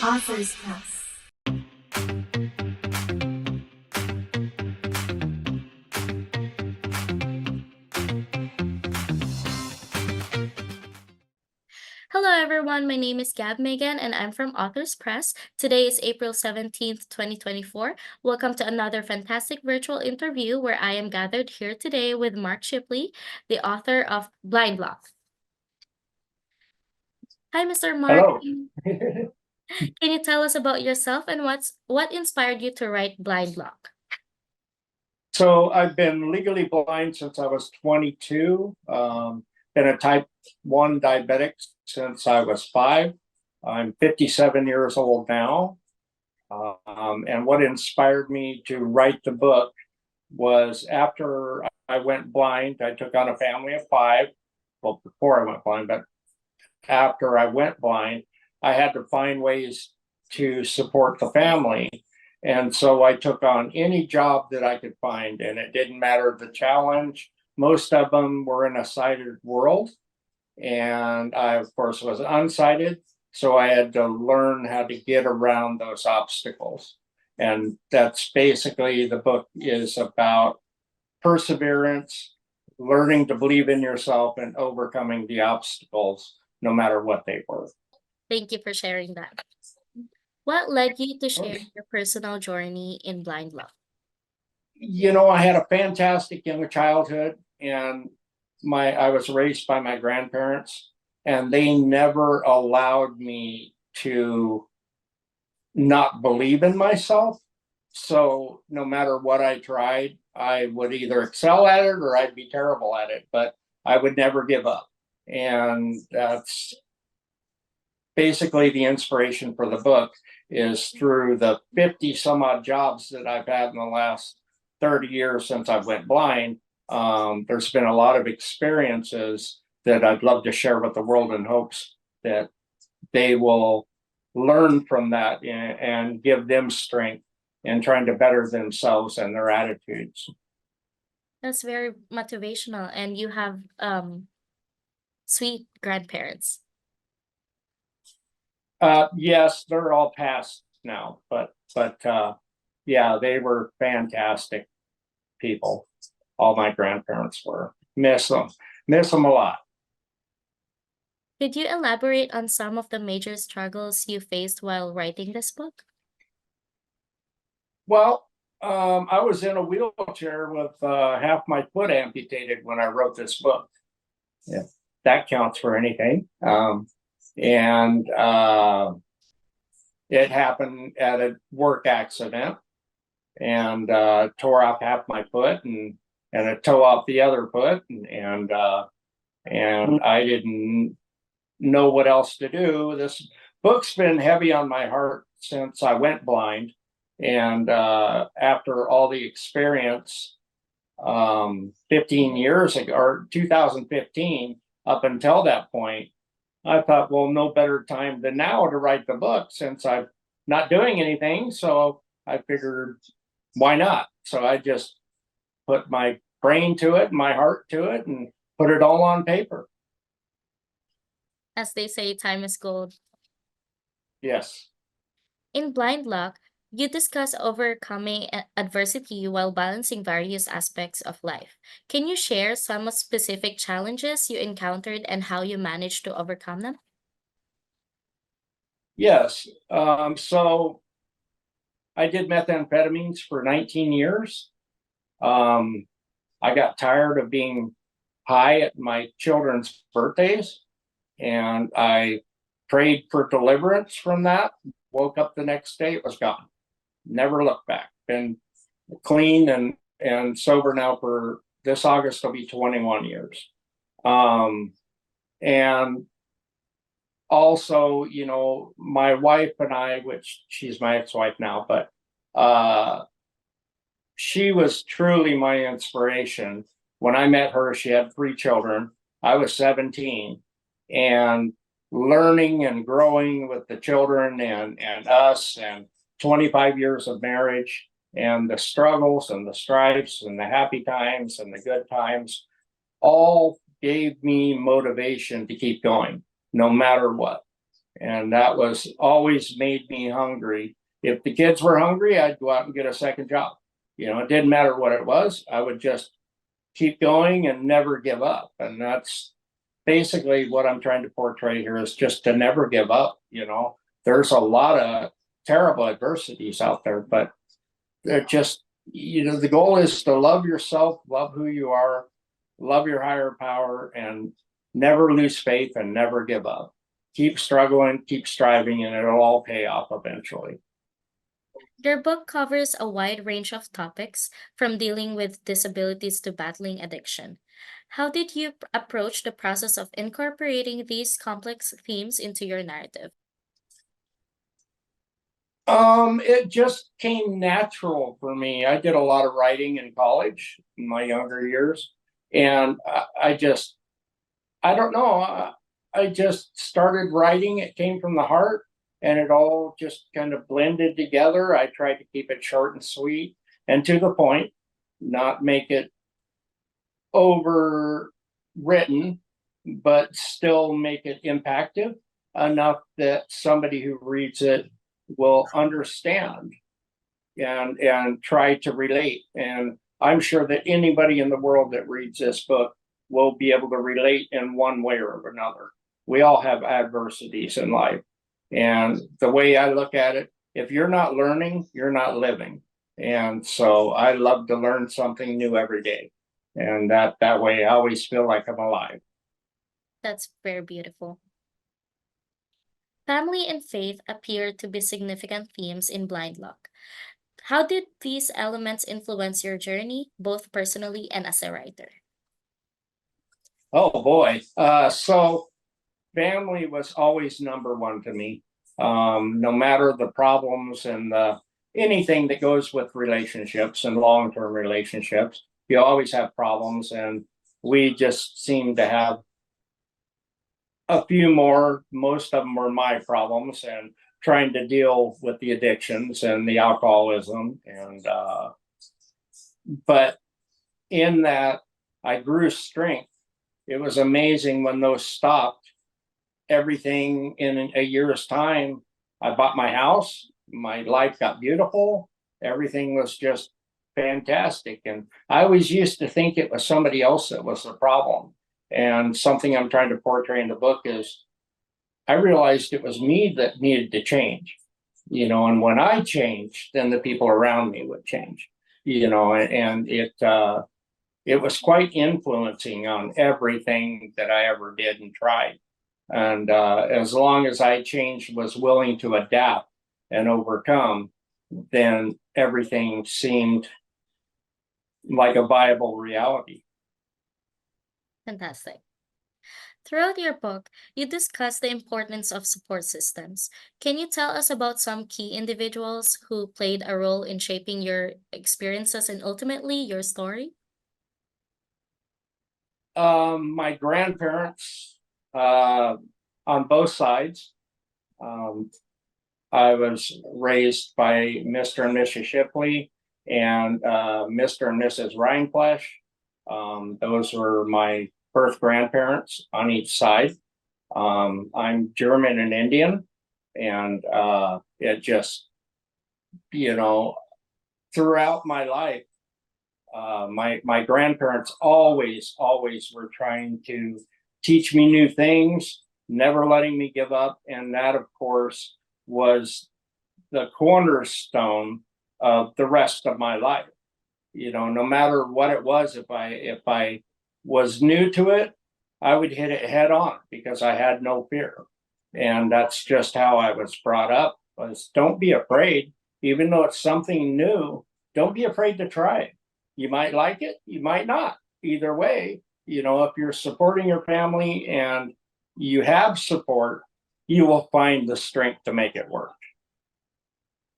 Author's House. Hello, everyone. My name is Gab Megan, and I'm from Authors Press. Today is April 17th, 2024. Welcome to another fantastic virtual interview where I am gathered here today with Mark Shipley, the author of Blind Lock. Hi, Mr. Mark. Hello. Can you tell us about yourself and what inspired you to write Blind Lock? So I've been legally blind since I was 22. Been a type 1 diabetic since I was 5. I'm 57 years old now. And what inspired me to write the book was after I went blind, I took on a family of 5. Well, before I went blind, but after I went blind, I had to find ways to support the family. And so I took on any job that I could find, and it didn't matter the challenge. Most of them were in a sighted world. And I, of course, was unsighted. So I had to learn how to get around those obstacles. And that's basically the book is about perseverance, learning to believe in yourself, and overcoming the obstacles, no matter what they were. Thank you for sharing that. What led you to share your personal journey in Blind Lock? I had a fantastic young childhood, and I was raised by my grandparents, and they never allowed me to not believe in myself. So no matter what I tried, I would either excel at it or I'd be terrible at it, but I would never give up. And that's basically the inspiration for the book is through the 50 some odd jobs that I've had in the last 30 years since I went blind. There's been a lot of experiences that I'd love to share with the world in hopes that they will learn from that and give them strength in trying to better themselves and their attitudes. That's very motivational, and you have sweet grandparents. Yes, they're all passed now, but yeah, they were fantastic people. All my grandparents were. Miss them a lot. Could you elaborate on some of the major struggles you faced while writing this book? Well, I was in a wheelchair with half my foot amputated when I wrote this book. Yeah, that counts for anything. And it happened at a work accident, and tore off half my foot and a toe off the other foot, and I didn't know what else to do. This book's been heavy on my heart since I went blind, and after all the experience, 15 years ago, or 2015, up until that point, I thought, well, no better time than now to write the book since I'm not doing anything. So I figured, why not? So I just put my brain to it, my heart to it, and put it all on paper. As they say, time is gold. Yes. In Blind Lock, you discuss overcoming adversity while balancing various aspects of life. Can you share some specific challenges you encountered and how you managed to overcome them? Yes. So I did methamphetamines for 19 years. I got tired of being high at my children's birthdays, and I prayed for deliverance from that. Woke up the next day, it was gone. Never looked back. Been clean and sober now for this August will be 21 years. And also, my wife and I, which she's my ex-wife now, but she was truly my inspiration. When I met her, she had 3 children. I was 17, and learning and growing with the children and us, and 25 years of marriage, and the struggles and the stripes and the happy times and the good times all gave me motivation to keep going. no matter what. And that was always made me hungry. If the kids were hungry, I'd go out and get a second job. It didn't matter what it was. I would just keep going and never give up. And that's basically what I'm trying to portray here, is just to never give up. There's a lot of terrible adversities out there, but they're just, the goal is to love yourself, love who you are, love your higher power, and never lose faith and never give up. Keep struggling, keep striving, and it'll all pay off eventually. Your book covers a wide range of topics, from dealing with disabilities to battling addiction. How did you approach the process of incorporating these complex themes into your narrative? It just came natural for me. I did a lot of writing in college in my younger years, and I don't know. I just started writing. It came from the heart, and it all just kind of blended together. I tried to keep it short and sweet and to the point, not make it overwritten, but still make it impactful enough that somebody who reads it will understand and try to relate. And I'm sure that anybody in the world that reads this book will be able to relate in one way or another. We all have adversities in life. And the way I look at it, if you're not learning, you're not living. And so I love to learn something new every day. And that way I always feel like I'm alive. That's very beautiful. Family and faith appear to be significant themes in Blind Luck. How did these elements influence your journey, both personally and as a writer? Oh boy. So family was always number one to me. No matter the problems and anything that goes with relationships and long-term relationships, you always have problems, and we just seem to have a few more. Most of them were my problems, and trying to deal with the addictions and the alcoholism, and but in that I grew strength. It was amazing when those stopped. Everything in a year's time, I bought my house, my life got beautiful, everything was just fantastic. And I always used to think it was somebody else that was the problem. And something I'm trying to portray in the book is I realized it was me that needed to change, and when I changed, then the people around me would change, and it was quite influencing on everything that I ever did and tried. And as long as I changed, was willing to adapt and overcome, then everything seemed like a viable reality. Fantastic. Throughout your book, you discuss the importance of support systems. Can you tell us about some key individuals who played a role in shaping your experiences and ultimately your story? My grandparents, on both sides. Um, I was raised by Mr. and Mrs. Shipley and Mr. and Mrs. Rhineflesh. Those were my birth grandparents on each side. I'm German and Indian, and it just, you know, throughout my life, my grandparents always were trying to teach me new things, never letting me give up, and that, of course, was the cornerstone of the rest of my life. No matter what it was, if I was new to it, I would hit it head on because I had no fear. And that's just how I was brought up, was don't be afraid, even though it's something new, don't be afraid to try it. You might like it, you might not. Either way, if you're supporting your family and you have support, you will find the strength to make it work.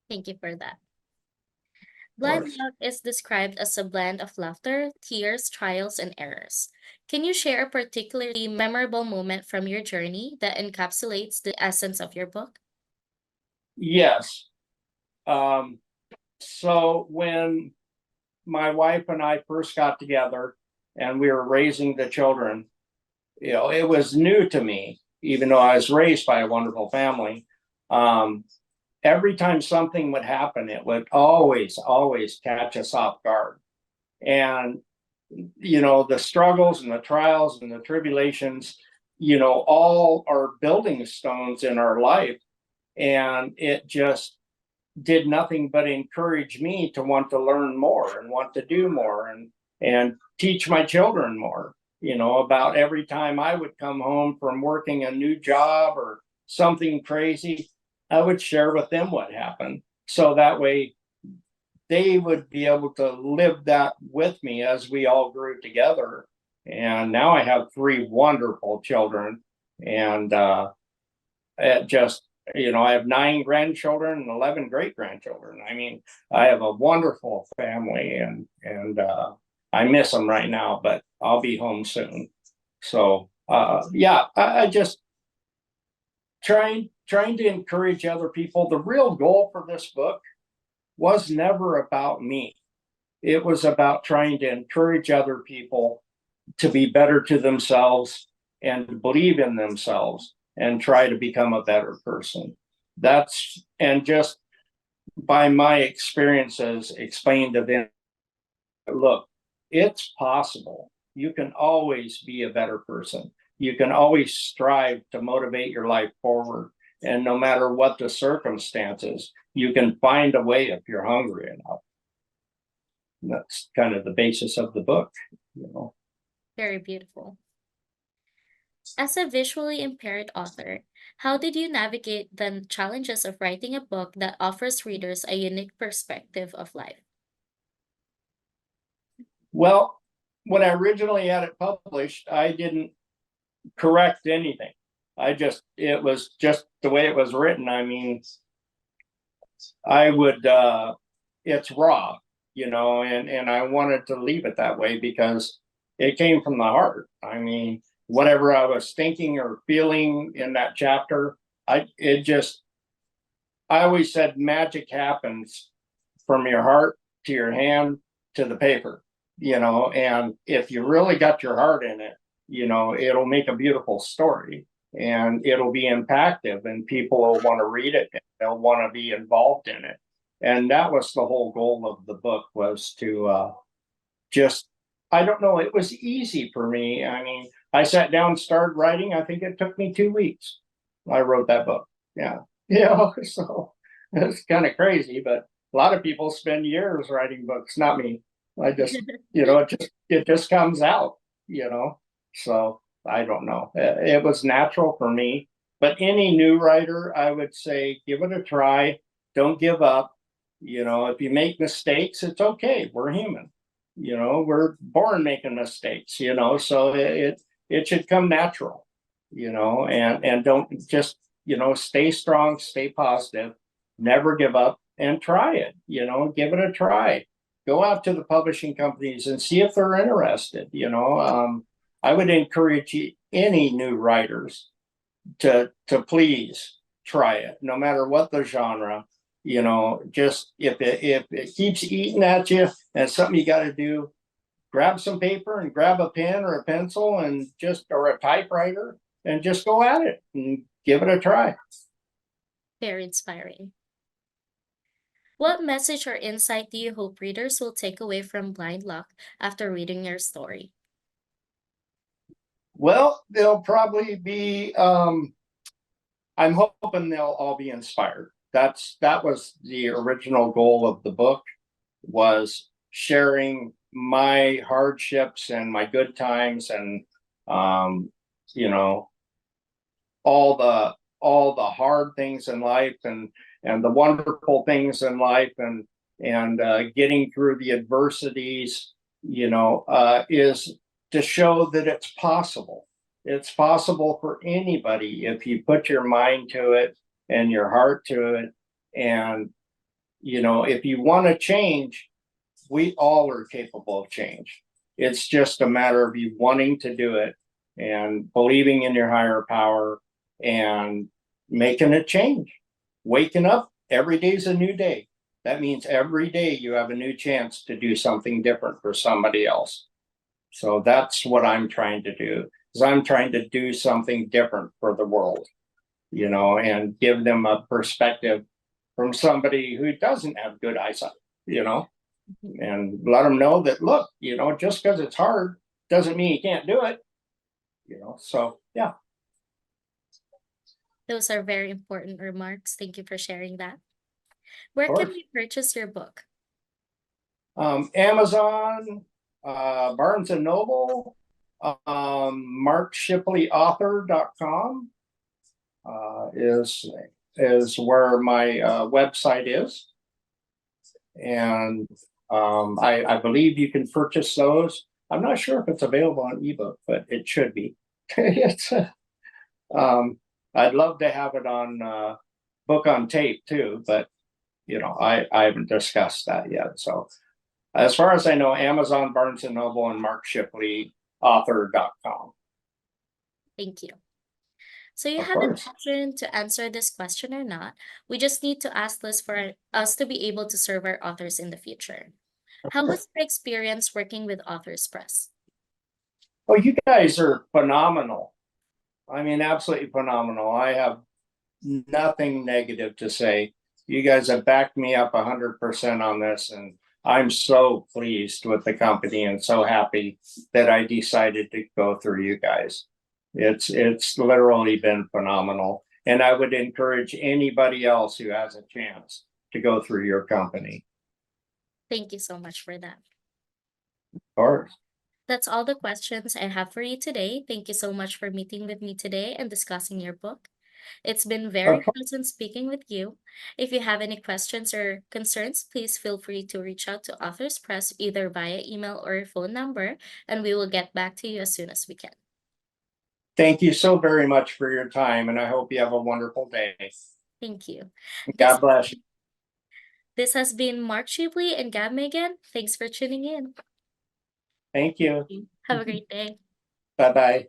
Thank you for that. Of Blind course. Luck is described as a blend of laughter, tears, trials, and errors. Can you share a particularly memorable moment from your journey that encapsulates the essence of your book? Yes. Um, so when my wife and I first got together and we were raising the children, it was new to me. even though I was raised by a wonderful family, um, every time something would happen, it would always catch us off guard. And, the struggles and the trials and the tribulations, all are building stones in our life. And it just did nothing but encourage me to want to learn more and want to do more and teach my children more, about every time I would come home from working a new job or something crazy, I would share with them what happened. So that way they would be able to live that with me as we all grew together. And now I have three wonderful children. And it just, I have 9 grandchildren and 11 great grandchildren. I mean, I have a wonderful family, and I miss them right now, but I'll be home soon. So yeah, I just trying to encourage other people. The real goal for this book was never about me. It was about trying to encourage other people to be better to themselves and to believe in themselves and try to become a better person. And just by my experiences, explain to them, look, it's possible. You can always be a better person. You can always strive to motivate your life forward. And no matter what the circumstances, you can find a way if you're hungry enough. And that's kind of the basis of the book. Very beautiful. As a visually impaired author, how did you navigate the challenges of writing a book that offers readers a unique perspective of life? Well, when I originally had it published, I didn't correct anything. It was just the way it was written. I mean, I would, it's raw, and I wanted to leave it that way because it came from the heart. I mean, whatever I was thinking or feeling in that chapter, I always said magic happens from your heart to your hand to the paper, and if you really got your heart in it, it'll make a beautiful story and it'll be impactful and people will want to read it. They'll want to be involved in it. And that was the whole goal of the book, was to just, I don't know, it was easy for me. I mean, I sat down, started writing. I think it took me 2 weeks. I wrote that book. Yeah. So it's kind of crazy, but a lot of people spend years writing books, not me. I just, it just comes out. So I don't know. It was natural for me. But any new writer, I would say, give it a try. Don't give up. If you make mistakes, it's okay. We're human. We're born making mistakes. So it should come natural. And don't just stay strong, stay positive, never give up, and try it. Give it a try. Go out to the publishing companies and see if they're interested. I would encourage any new writers to please try it, no matter what the genre. Just if it keeps eating at you and it's something you got to do, grab some paper and grab a pen or a pencil and or a typewriter and just go at it and give it a try. Very inspiring. What message or insight do you hope readers will take away from Blind Luck after reading your story? Well, they'll probably be, I'm hoping they'll all be inspired. That was the original goal of the book, was sharing my hardships and my good times and all the hard things in life and the wonderful things in life and getting through the adversities, is to show that it's possible. It's possible for anybody if you put your mind to it and your heart to it. And, if you want to change, we all are capable of change. It's just a matter of you wanting to do it and believing in your higher power and making a change. Waking up every day is a new day. That means every day you have a new chance to do something different for somebody else. So that's what I'm trying to do. because I'm trying to do something different for the world, and give them a perspective from somebody who doesn't have good eyesight, and let them know that, look, just because it's hard doesn't mean you can't do it, so yeah. Those are very important remarks. Thank you for sharing that. Where Of can course. we purchase your book? Amazon, Barnes and Noble, markshipleyauthor.com is where my website is, and I believe you can purchase those. I'm not sure if it's available on ebook, but it should be. It's I'd love to have it on book on tape too, but I haven't discussed that yet. So as far as I know, Amazon, Barnes and Noble, and markshipleyauthor.com. Thank you. So you Of have an course. option to answer this question or not. We just need to ask this for us to be able to serve our authors in the future. How was your experience working with Authors Press? Oh, you guys are phenomenal. I mean, absolutely phenomenal. I have nothing negative to say. You guys have backed me up 100% on this, and I'm so pleased with the company and so happy that I decided to go through you guys. It's literally been phenomenal, and I would encourage anybody else who has a chance to go through your company. Thank you so much for that. Of course. That's all the questions I have for you today. Thank you so much for meeting with me today and discussing your book. It's been very Okay. pleasant speaking with you. If you have any questions or concerns, please feel free to reach out to Authors Press either via email or phone number, and we will get back to you as soon as we can. Thank you so very much for your time, and I hope you have a wonderful day. Thank you. God bless you. This has been Mark Shipley and Gab Megan. Thanks for tuning in. Thank you. Have a great day. Bye-bye.